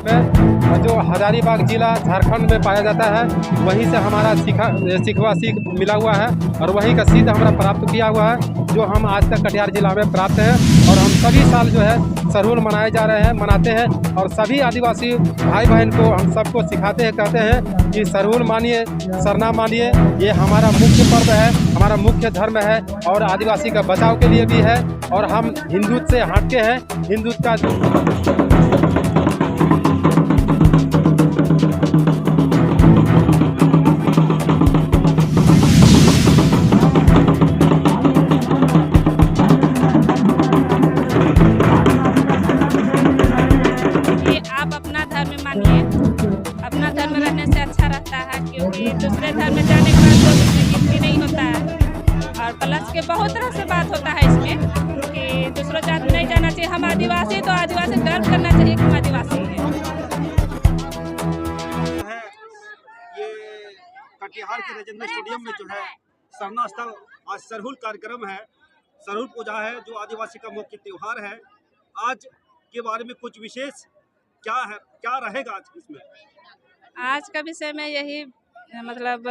में जो हजारीबाग जिला झारखंड में पाया जाता है, वहीं से हमारा सीखवा सीख मिला हुआ है और वहीं का सीध हमारा प्राप्त किया हुआ है, जो हम आज तक कटिहार जिला में प्राप्त हैं। और हम सभी साल जो है सरहुल मनाए जा रहे हैं, मनाते हैं और सभी आदिवासी भाई बहन को हम सबको सिखाते हैं, कहते हैं कि सरहुल मानिए, सरना मानिए, ये हमारा मुख्य पर्व है, हमारा मुख्य धर्म है और आदिवासी का बचाव के लिए भी है। और हम हिंदुत्व से हटके हैं, हिंदुत्व का अपना धर्म रहने से अच्छा रहता है, क्योंकि दूसरे धर्म में जाने के बाद तो उसमें गिनती नहीं होता है। और प्लस के बहुत तरह से बात होता है इसमें कि दूसरों जात में नहीं जाना चाहिए। हम आदिवासी तो आदिवासी गर्व करना चाहिए कि हम आदिवासी हैं। ये कटिहार के राजेंद्र स्टेडियम में जो है सरना स्थल आज सरहुल कार्यक्रम है, सरहुल पूजा है, जो आदिवासी का मुख्य त्योहार है। आज के बारे में कुछ विशेष क्या है, क्या रहेगा आज इसमें? आज का विषय में यही मतलब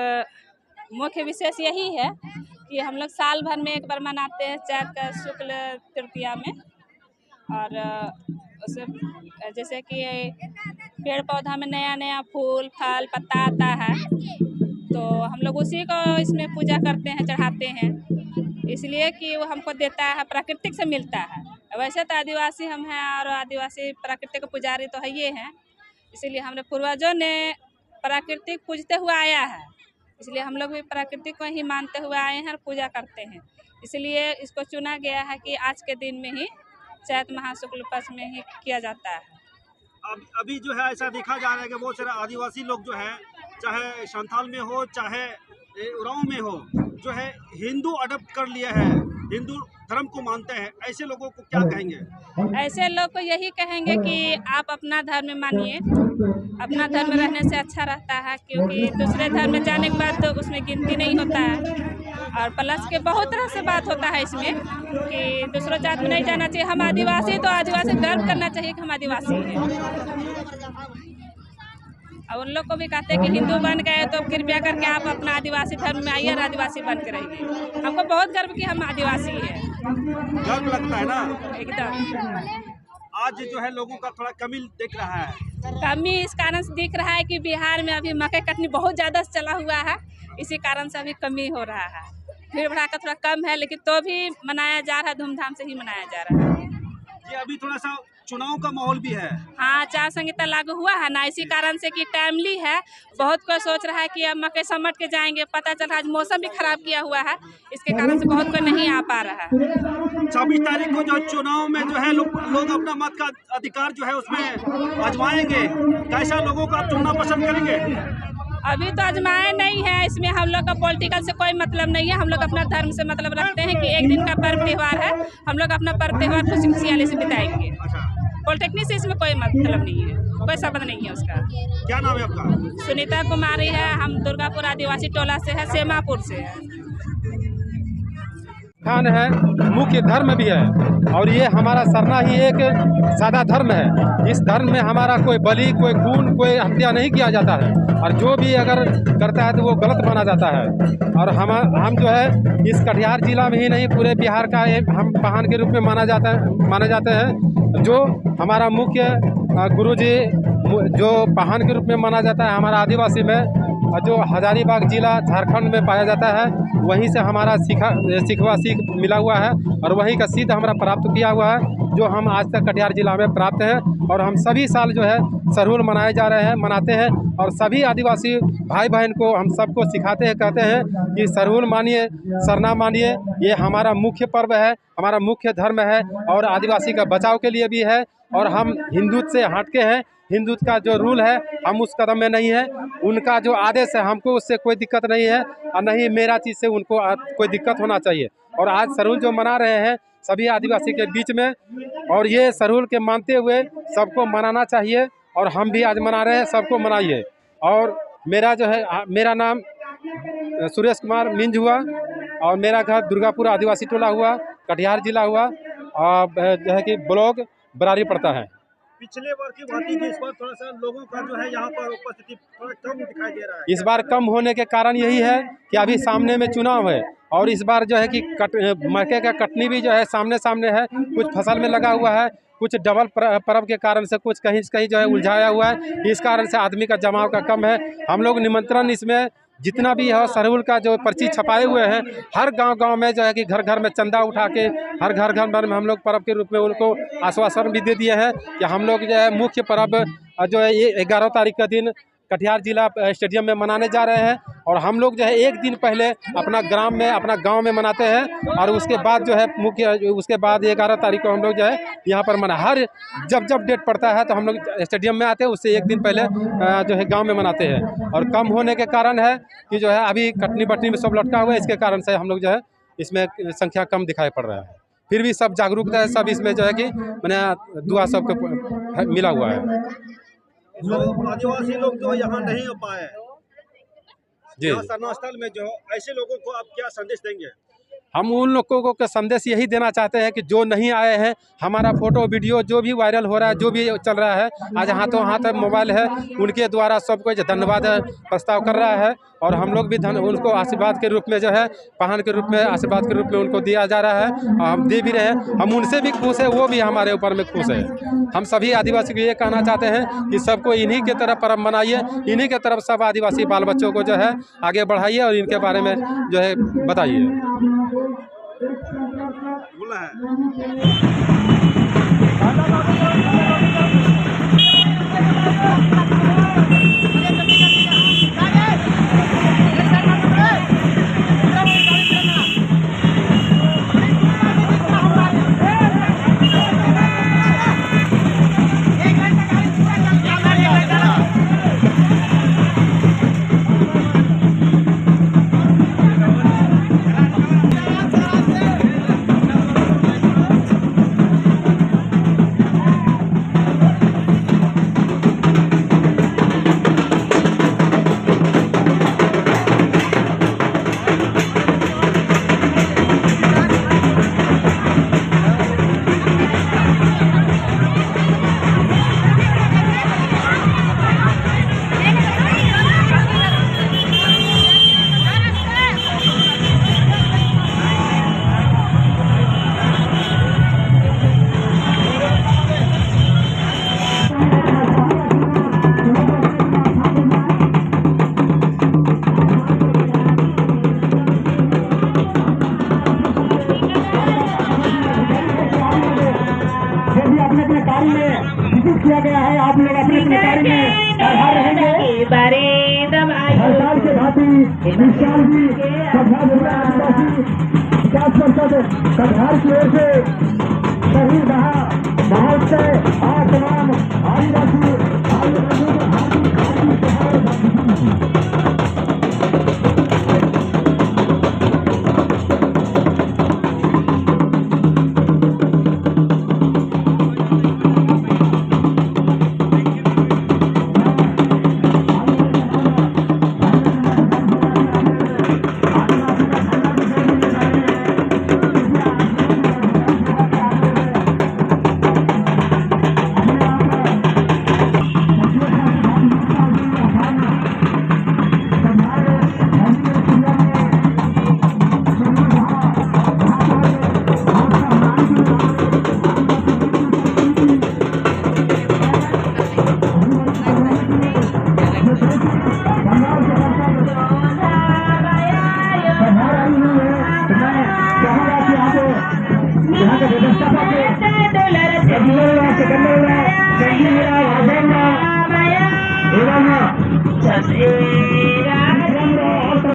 मुख्य विशेष यही है कि हम लोग साल भर में एक बार मनाते हैं चैत का शुक्ल तृतीया में। और उसे जैसे कि पेड़ पौधा में नया नया फूल फल पत्ता आता है, तो हम लोग उसी को इसमें पूजा करते हैं, चढ़ाते हैं, इसलिए कि वो हमको देता है, प्राकृतिक से मिलता है। वैसे तो आदिवासी हम हैं और आदिवासी प्राकृतिक पुजारी तो है ये हैं, इसीलिए हमने पूर्वजों ने प्राकृतिक पूजते हुए आया है, इसलिए हम लोग भी प्राकृतिक को ही मानते हुए आए हैं और पूजा करते हैं। इसलिए इसको चुना गया है कि आज के दिन में ही चैत महाशुक्ल पक्ष में ही किया जाता है। अभी जो है ऐसा देखा जा रहा है कि बहुत सारे आदिवासी लोग जो है, चाहे संथाल में हो चाहे उरांव में हो, जो है हिंदू अडॉप्ट कर लिया है, हिंदू धर्म को मानते हैं। ऐसे लोगों को क्या कहेंगे? ऐसे लोग को यही कहेंगे कि आप अपना धर्म मानिए, अपना धर्म रहने से अच्छा रहता है, क्योंकि दूसरे धर्म में जाने के बाद तो उसमें गिनती नहीं होता है। और प्लस के बहुत तरह से बात होता है इसमें कि दूसरों जात में नहीं जाना चाहिए। हम आदिवासी तो आदिवासी गर्व करना चाहिए कि हम आदिवासी हैं। और उन लोग को भी कहते हैं कि हिंदू बन गए तो कृपया करके आप अपना आदिवासी धर्म में आइए और आदिवासी बन के रहिए। हमको बहुत गर्व कि हम आदिवासी हैं। गर्व लगता है ना एकदम। आज जो है लोगों का थोड़ा कमी दिख रहा है। कमी इस कारण से दिख रहा है कि बिहार में अभी मकई कटनी बहुत ज़्यादा चला हुआ है, इसी कारण से अभी कमी हो रहा है। भीड़ भड़ाका थोड़ा कम है, लेकिन तो भी मनाया जा रहा है, धूमधाम से ही मनाया जा रहा है। ये अभी थोड़ा सा चुनाव का माहौल भी है। हाँ, आचार संहिता लागू हुआ है ना, इसी कारण से कि टाइमली है। बहुत कोई सोच रहा है कि अब मकई समट के जाएंगे, पता चल रहा है आज मौसम भी खराब किया हुआ है, इसके कारण से बहुत कोई नहीं आ पा रहा है। 26 तारीख को जो चुनाव में जो है लोग अपना मत का अधिकार जो है उसमें आजमाएंगे। कैसा लोगों को आप चुनना पसंद करेंगे? अभी तो आजमाए नहीं है, इसमें हम लोग का पॉलिटिकल से कोई मतलब नहीं है। हम लोग अपना धर्म से मतलब रखते हैं कि एक दिन का पर्व त्यौहार है, हम लोग अपना पर्व त्यौहार खुशी खुशियाली से बिताएंगे। पॉलिटेक्निक से इसमें कोई मतलब नहीं है, कोई संबंध नहीं है उसका। क्या नाम है आपका? सुनीता कुमारी है, हम दुर्गापुर आदिवासी टोला से है, सेमापुर से है। खान है, मुख्य धर्म भी है और ये हमारा सरना ही एक सादा धर्म है। इस धर्म में हमारा कोई बलि, कोई खून, कोई हत्या नहीं किया जाता है और जो भी अगर करता है तो वो गलत माना जाता है। और हम जो है इस कटिहार जिला में ही नहीं, पूरे बिहार का हम पाहन के रूप में माने जाते हैं। जो हमारा मुख्य गुरुजी जो पाहन के रूप में माना जाता है हमारा आदिवासी में, जो हजारीबाग जिला झारखंड में पाया जाता है, वहीं से हमारा सीखवा सीख मिला हुआ है और वहीं का सीध हमारा प्राप्त किया हुआ है, जो हम आज तक कटिहार जिला में प्राप्त हैं। और हम सभी साल जो है सरहुल मनाए जा रहे हैं, मनाते हैं और सभी आदिवासी भाई बहन को हम सबको सिखाते हैं, कहते हैं कि सरहुल मानिए, सरना मानिए, ये हमारा मुख्य पर्व है, हमारा मुख्य धर्म है और आदिवासी का बचाव के लिए भी है। और हम हिंदुत्व से हटके हैं, हिंदुत्व का जो रूल है हम उस कदम में नहीं है, उनका जो आदेश है हमको उससे कोई दिक्कत नहीं है और नहीं मेरा चीज़ से उनको कोई दिक्कत होना चाहिए। और आज सरहुल जो मना रहे हैं सभी आदिवासी के बीच में, और ये सरहुल के मानते हुए सबको मनाना चाहिए और हम भी आज मना रहे हैं, सबको मनाइए। और मेरा जो है मेरा नाम सुरेश कुमार मिंज हुआ और मेरा घर दुर्गापुर आदिवासी टोला हुआ, कटिहार जिला हुआ और जो है कि ब्लॉक बरारी पड़ता है। पिछले बार की भांति इस बार थोड़ा सा लोगों का जो है यहाँ पर उपस्थिति थोड़ा कम दिखाई दे रहा है। इस बार कम होने के कारण यही है कि अभी सामने में चुनाव है और इस बार जो है कि मक्के का कटनी भी जो है सामने सामने है, कुछ फसल में लगा हुआ है, कुछ डबल पर्व के कारण से कुछ कहीं कहीं जो है उलझाया हुआ है। इस कारण से आदमी का जमाव का कम है। हम लोग निमंत्रण इसमें जितना भी है सरहुल का जो पर्ची छपाए हुए हैं, हर गांव में जो है कि घर घर में चंदा उठा के हर घर में हम लोग पर्व के रूप में उनको आश्वासन भी दे दिए हैं कि हम लोग जो है मुख्य पर्व जो है ये 11 तारीख का दिन कटिहार जिला स्टेडियम में मनाने जा रहे हैं। और हम लोग जो है एक दिन पहले अपना ग्राम में अपना गांव में मनाते हैं और उसके बाद जो है उसके बाद 11 तारीख को हम लोग जो है यहाँ पर हर जब डेट पड़ता है तो हम लोग स्टेडियम में आते हैं, उससे एक दिन पहले जो है गांव में मनाते हैं। और कम होने के कारण है कि जो है अभी कटनी बटनी में सब लटका हुआ है, इसके कारण से हम लोग जो है इसमें संख्या कम दिखाई पड़ रहा है। फिर भी सब जागरूकता है, सब इसमें जो है कि मैंने दुआ सबको मिला हुआ है। जो आदिवासी लोग जो यहाँ नहीं हो पाए जी, सरना स्थल में जो ऐसे लोगों को आप क्या संदेश देंगे? हम उन लोगों को संदेश यही देना चाहते हैं कि जो नहीं आए हैं, हमारा फोटो वीडियो जो भी वायरल हो रहा है, जो भी चल रहा है, आज हाथों हाथ मोबाइल है, उनके द्वारा सबको धन्यवाद प्रस्ताव कर रहा है। और हम लोग भी उनको आशीर्वाद के रूप में जो है पाहन के रूप में आशीर्वाद के रूप में उनको दिया जा रहा है और हम दे भी रहे हैं। हम उनसे भी खुश है, वो भी हमारे ऊपर में खुश है। हम सभी आदिवासी को ये कहना चाहते हैं कि सबको इन्हीं के तरफ पर्व मनाइए, इन्हीं के तरफ सब आदिवासी बाल बच्चों को जो है आगे बढ़ाइए और इनके बारे में जो है बताइए। बोला है किया गया है। आप लोग अपने अपने कार्य में आधार रहेंगे। हर साल के भांति विशाल जी कटिहार जिला आदिवासी 50% कटिहार की ओर से शहीद रहा बहुत से और तमाम आदिवासी यहाँ के व्यवस्था